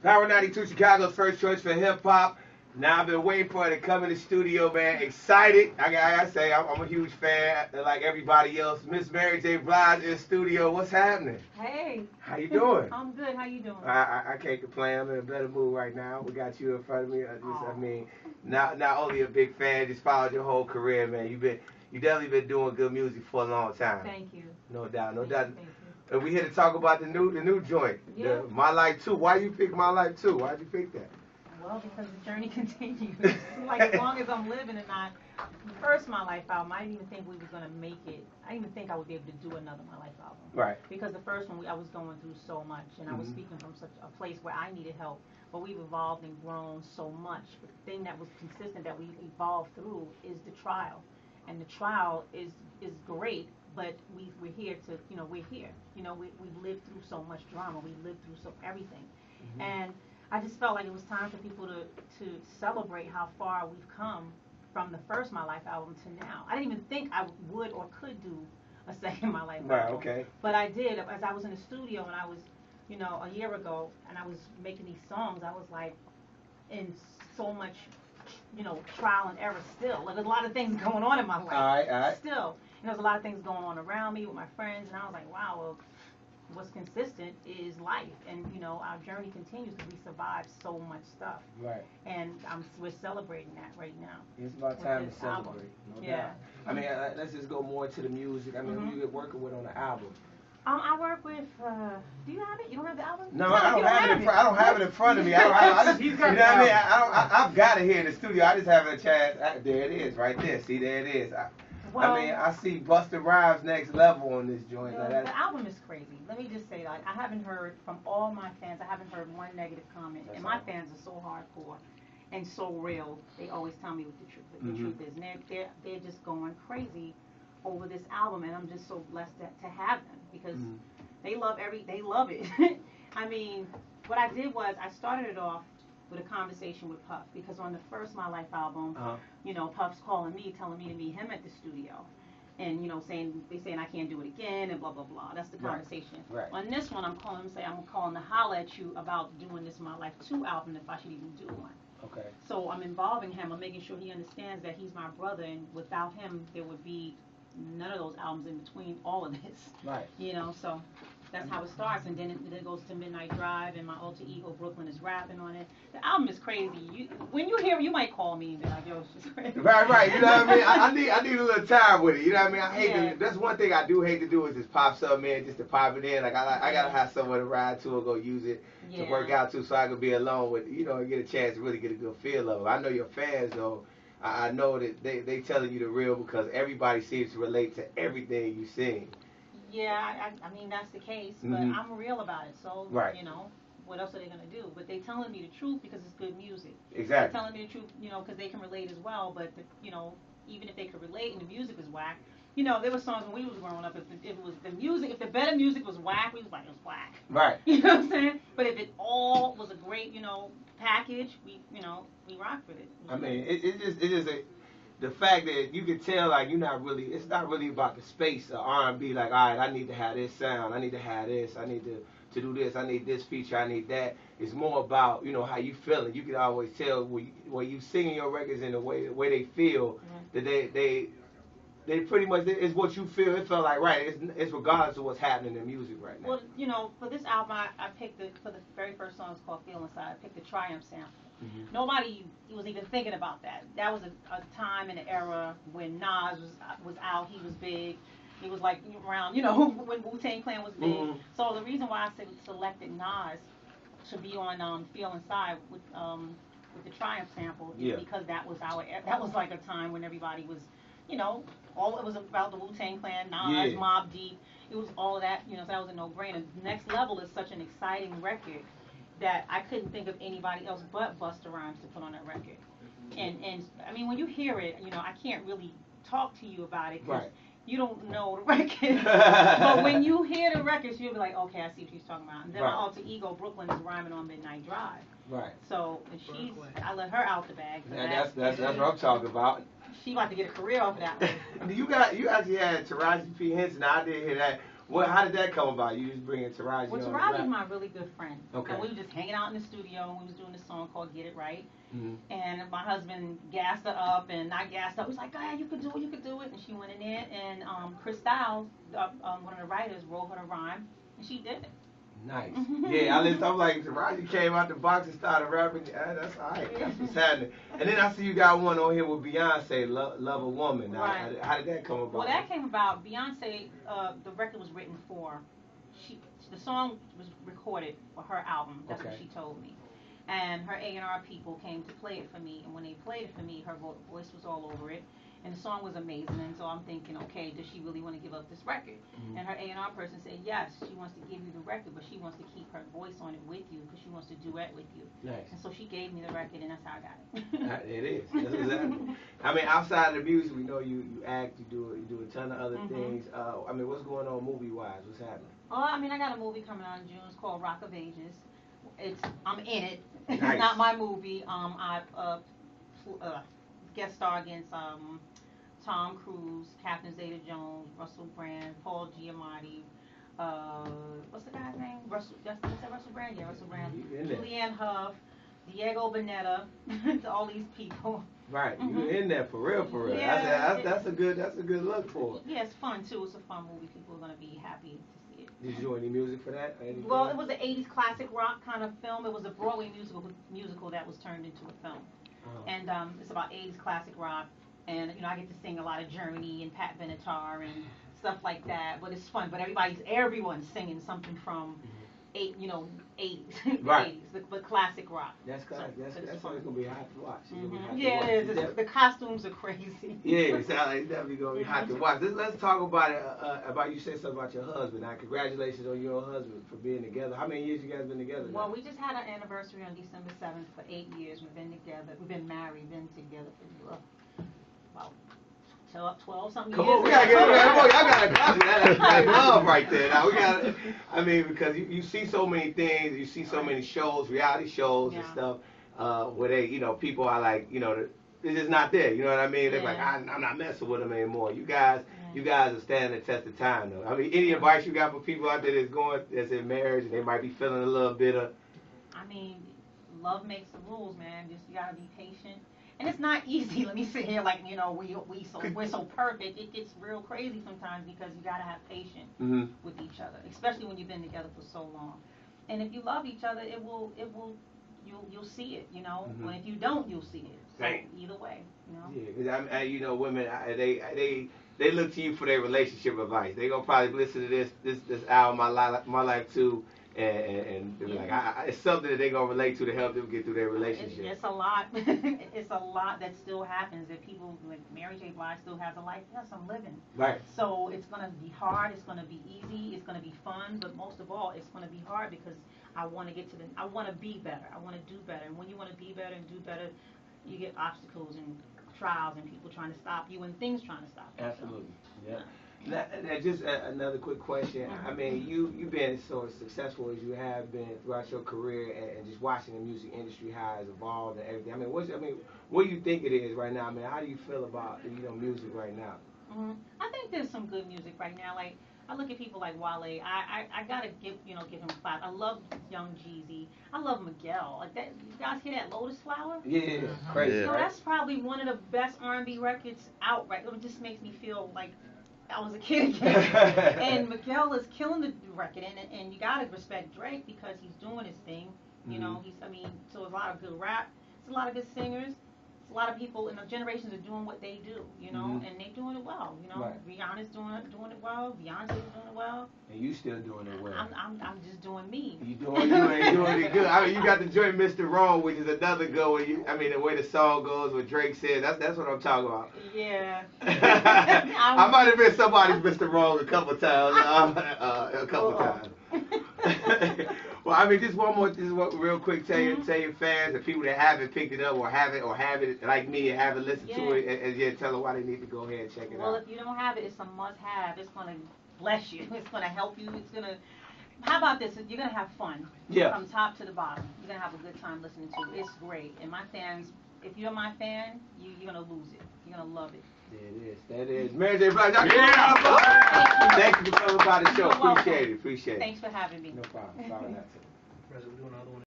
Power 92, Chicago's first choice for hip hop. Now I've been waiting for it to come in the studio, man. Excited. I gotta say, I'm a huge fan, like everybody else. Miss Mary J. Blige in the studio. What's happening? Hey. How you doing? I'm good. How you doing? I can't complain. I'm in a better mood right now. We got you in front of me. I mean, not only a big fan, just followed your whole career, man. You definitely been doing good music for a long time. Thank you. No doubt, no Thank doubt. You, thank you. And we here to talk about the new joint, yeah. My Life 2. Why you pick My Life 2? Why'd you pick that? Well, because the journey continues. Like, as long as I'm living and not. First My Life album, I didn't even think we was going to make it. I didn't even think I would be able to do another My Life album. Right. Because the first one, I was going through so much, and I was speaking from such a place where I needed help. But we've evolved and grown so much. But the thing that was consistent that we evolved through is the trial. And the trial is great, but we're here to, we're here. We've lived through so much drama. We lived through everything. And I just felt like it was time for people to celebrate how far we've come from the first My Life album to now. I didn't even think I would or could do a second My Life album. Right, okay. But I did. As I was in the studio and I was, a year ago, and I was making these songs, I was like in so much, trial and error still. Like, there's a lot of things going on in my life. All right. Still. And there's a lot of things going on around me with my friends, and I was like, wow, well, what's consistent is life, and our journey continues because we survived so much stuff. Right. And we're celebrating that right now. It's about time to celebrate. No yeah. doubt. I mean, let's just go more into the music. I mean, who you get working with on the album? I work with. Do you have it? You don't have the album? No, I don't have it. I don't have it in front of me. You know what I mean? I've got it here in the studio. I just haven't a chance. There it is, right there. See, there it is. I mean, I see Busta Rhymes Next Level on this joint. The album is crazy. Let me just say, like, I haven't heard from all my fans. I haven't heard one negative comment. And my fans are so hardcore and so real. They always tell me what the truth is. And they're just going crazy over this album, and I'm just so blessed to have them because they love it. I mean, what I did was I started it off with a conversation with Puff, because on the first My Life album, Puff's calling me, telling me to meet him at the studio, and saying I can't do it again, and blah blah blah. That's the conversation. Right. On this one, I'm calling him, I'm calling to holler at you about doing this My Life 2 album, if I should even do one. Okay. So I'm involving him. I'm making sure he understands that he's my brother, and without him, there would be none of those albums in between all of this. Right. So that's how it starts, and then it goes to Midnight Drive, and my alter ego Brooklyn is rapping on it. The album is crazy. When you hear it, you might call me and be like, "Yo, it's just crazy." Right. You know what I mean? I need a little time with it. You know what I mean? I hate to. That's one thing I do hate to do is just pop something in, just to pop it in. Like I gotta have someone to ride to or go use it to work out to, so I can be alone with, and get a chance to really get a good feel of it. I know your fans though. I know that they telling you the real because everybody seems to relate to everything you sing. Yeah, I mean, that's the case, but I'm real about it, so, what else are they going to do? But they telling me the truth because it's good music. Exactly. They're telling me the truth, because they can relate as well, but, even if they could relate and the music is whack, there were songs when we was growing up, if the better music was whack, we was like, it was whack. Right. You know what I'm saying? But if it all was a great, package, we rocked with it. I mean, it is the fact that you can tell, like, it's not really about the space of R&B, like, all right, I need to have this sound, I need to have this, I need to do this, I need this feature, I need that. It's more about, how you feeling. You can always tell when you singing your records in the way they feel, that they pretty much, it's what you feel. It felt like, right, it's regardless of what's happening in music right now. Well, for this album, I picked for the very first song, it's called Feel Inside, I picked the Triumph sample. Nobody was even thinking about that. That was a time and an era when Nas was out. He was big. He was like around, when Wu-Tang Clan was big. So the reason why I selected Nas to be on Feel Inside with the Triumph sample is because that was like a time when everybody was, it was about the Wu-Tang Clan, Nas, Mobb Deep. It was all of that, so that was a no-brainer. Next Level is such an exciting record that I couldn't think of anybody else but Busta Rhymes to put on that record. And I mean, when you hear it, I can't really talk to you about it because you don't know the record. But when you hear the records, you'll be like, okay, I see what she's talking about. And then my alter ego, Brooklyn, is rhyming on Midnight Drive. Right. So I let her out the bag. That's what I'm talking about. She about to get a career off of that one. You actually had Taraji P. Henson. I did hear that. How did that come about? You just bring it to Taraji? Well, Taraji's my really good friend. Okay. And we were just hanging out in the studio, and we was doing this song called Get It Right. Mm-hmm. And my husband gassed her up, and I gassed up. He was like, "Yeah, you could do it, you could do it." And she went in there, and Chris Styles, one of the writers, wrote her the rhyme, and she did it. Nice. Yeah, I'm like, Taraji came out the box and started rapping. Yeah, that's all right. That's what's happening. And then I see you got one on here with Beyonce, Love a Woman. Right. How did that come about? Well, that came about, Beyonce, the record was written for, the song was recorded for her album. That's what she told me. And her A&R people came to play it for me. And when they played it for me, her voice was all over it. And the song was amazing, and so I'm thinking, okay, does she really want to give up this record? Mm-hmm. And her A&R person said, yes, she wants to give you the record, but she wants to keep her voice on it with you because she wants to duet with you. Nice. And so she gave me the record, and that's how I got it. It is. That's exactly. I mean, outside of the music, we know you act, you do a ton of other things. I mean, what's going on movie-wise? What's happening? Oh, I mean, I got a movie coming out in June. It's called Rock of Ages. I'm in it. Nice. It's not my movie. I guest star against Tom Cruise, Captain Zeta-Jones, Russell Brand, Paul Giamatti, what's the guy's name? Russell Brand? Yeah, Russell Brand. Julianne Hough, Diego Boneta, all these people. Right, you in there for real. Yeah, that's a good look for it. Yeah, it's fun too. It's a fun movie. People are gonna be happy to see it. Did you do any music for that? Well, it was an 80s classic rock kind of film. It was a Broadway musical that was turned into a film. Oh. And it's about 80s classic rock. And, I get to sing a lot of Journey and Pat Benatar and stuff like that. But it's fun. But everyone's singing something from 80s. Right. 80s, but classic rock. That's classic. That's going to be hot to watch. Yeah, it is. The costumes are crazy. Yeah, it's definitely going to be hot to watch. Let's talk about it. You said something about your husband. Now, congratulations on your husband for being together. How many years you guys been together now? Well, we just had our anniversary on December 7th for 8 years. We've been together. We've been married, been together for about 12 something years. Come on, we gotta get y'all gotta copy that. That's love right there. Now we gotta. I mean, because you see so many things, you see so many shows, reality shows and stuff, where they, people are like, they're just not there. You know what I mean? They're like, I'm not messing with them anymore. You guys are standing the test of time, though. I mean, any advice you got for people out there that's in marriage and they might be feeling a little bitter? I mean, love makes the rules, man. Just you gotta be patient. And it's not easy. Let me sit here like, we're so perfect. It gets real crazy sometimes because you gotta have patience with each other, especially when you've been together for so long. And if you love each other, you'll see it, And if you don't, you'll see it. So either way, Yeah, because women, they look to you for their relationship advice. They gonna probably listen to this album, My Life Too. And they're like, it's something that they're going to relate to help them get through their relationship. It's a lot. It's a lot that still happens. That people, like Mary J. Blige still has a life. Yes, I'm living. Right. So it's going to be hard. It's going to be easy. It's going to be fun. But most of all, it's going to be hard because I want to I want to be better. I want to do better. And when you want to be better and do better, you get obstacles and trials and people trying to stop you and things trying to stop you. Absolutely. So, yeah. Now, just another quick question. I mean, you've been so successful as you have been throughout your career, and just watching the music industry how it's evolved and everything. I mean, what do you think it is right now? I mean, how do you feel about music right now? I think there's some good music right now. Like I look at people like Wale. I gotta give him clap. I love Young Jeezy. I love Miguel. Like that. You guys hear that Lotus Flower? Yeah, crazy. So that's probably one of the best R&B records out right. It just makes me feel like I was a kid again. And Miguel is killing the record, and you gotta respect Drake because he's doing his thing. So a lot of good rap. It's a lot of good singers. It's a lot of people in the generations are doing what they do, and they're doing it well. Right. Rihanna's doing it well. Beyonce's doing it well. And you still doing it well. I'm just doing me. You doing it good. I mean, you got the joint Mr. Wrong, which is another good one. The way the song goes, what Drake says, that's what I'm talking about. Yeah. I might have been somebody's Mr. Wrong a couple times. Times. Well, I mean, just one real quick. Tell your fans, the people that haven't picked it up or have it like me and haven't listened to it, and tell them why they need to go ahead and check it out. Well, if you don't have it, it's a must-have. It's gonna bless you. It's gonna help you. It's gonna. How about this? You're gonna have fun. Yeah. From top to the bottom, you're gonna have a good time listening to it. It's great. And my fans, if you're my fan, you're gonna lose it. You're gonna love it. There it is. Mary J. Blige. Thank you for coming by the show. Appreciate it. Thanks for having me. No problem. Sorry not to. We're doing another one.